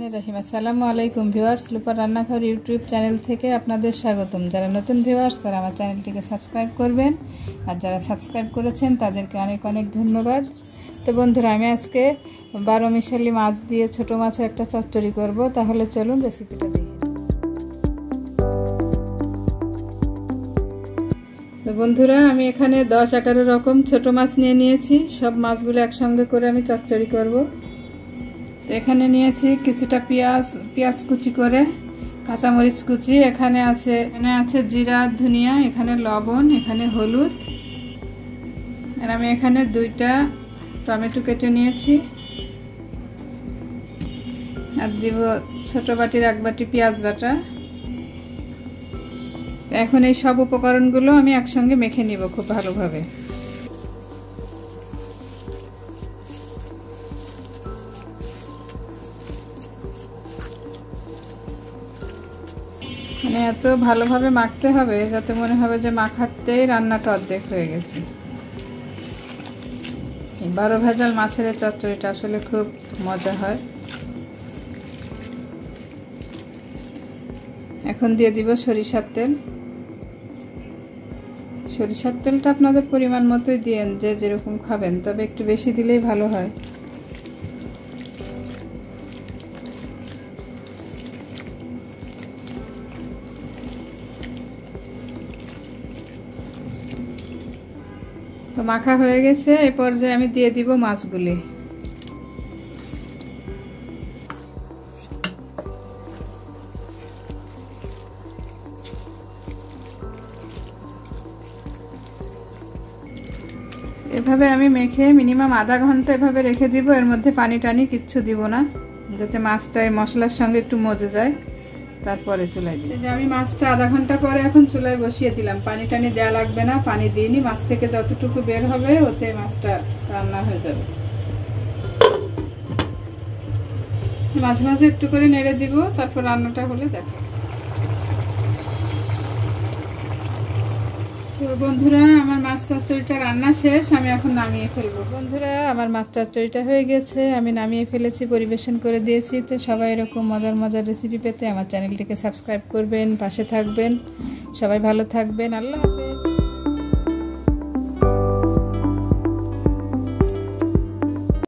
রহিম। আসসালামু আলাইকুম ভিউয়ার্স, লুপার রান্নাঘর ইউটিউব চ্যানেল থেকে আপনাদের স্বাগতম। যারা নতুন ভিউয়ার্স তারা আমার চ্যানেলটিকে সাবস্ক্রাইব করবেন, আর যারা সাবস্ক্রাইব করেছেন তাদেরকে অনেক অনেক ধন্যবাদ। তো বন্ধুরা, আমি আজকে 12 মিশালি মাছ দিয়ে ছোট মাছের একটা চচ্চড়ি করব। তাহলে চলুন রেসিপিটা দেখি। তো বন্ধুরা, আমি এখানে 10-11 রকম ছোট মাছ নিয়ে নিয়েছি। সব মাছগুলো একসঙ্গে করে আমি চচ্চড়ি করব। এখানে নিয়েছি কিছুটা পেঁয়াজ কুচি করে, কাঁচামরিচ কুচি, এখানে আছে জিরা ধনিয়া, এখানে লবণ, এখানে হলুদ, আর আমি এখানে 2টা টমেটো কেটে নিয়েছি, আর দিব ছোট বাটির 1 বাটি পেঁয়াজ বাটা। এখন এই সব উপকরণগুলো আমি একসঙ্গে মেখে নিব খুব ভালোভাবে। মানে এত ভালোভাবে মাখতে হবে যাতে মনে হবে যে মাখাতেই রান্নাটা অর্ধেক হয়ে গেছে। 12 ভেজাল মাছের চচ্চড়িটা আসলে খুব মজা হয়। এখন দিয়ে দিব সরিষার তেল। সরিষার তেলটা আপনাদের পরিমাণ মতোই দিয়েন, যে যেরকম খাবেন, তবে একটু বেশি দিলেই ভালো হয়। তো মাখা হয়ে গেছে, এই পর্যায়ে আমি দিয়ে দিব মাছগুলি। এভাবে আমি মেখে মিনিমাম আধা ঘন্টা এভাবে রেখে দিব। এর মধ্যে পানি টানি কিচ্ছু দিব না, যাতে মাছটা এই মশলার সঙ্গে একটু মজে যায়। তারপরে চুলায় দিই। আমি মাছটা আধা ঘন্টা পরে এখন চুলায় বসিয়ে দিলাম। পানি টানি দেওয়া লাগবে না, পানি দিইনি। মাছ থেকে যতটুকু বের হবে ওতে মাছটা রান্না হয়ে যাবে। মাঝে মাঝে একটু করে নেড়ে দিব, তারপর রান্নাটা হলে দেখো। তো বন্ধুরা, আমার মাছ চচ্চড়িটা রান্না শেষ, আমি এখন নামিয়ে ফেলবো। বন্ধুরা, আমার মাছ চচ্চড়িটা হয়ে গেছে, আমি নামিয়ে ফেলেছি, পরিবেশন করে দিয়েছি। তো সবাই এরকম মজার মজার রেসিপি পেতে আমার চ্যানেলটিকে সাবস্ক্রাইব করবেন, পাশে থাকবেন। সবাই ভালো থাকবেন। আল্লাহ হাফেজ।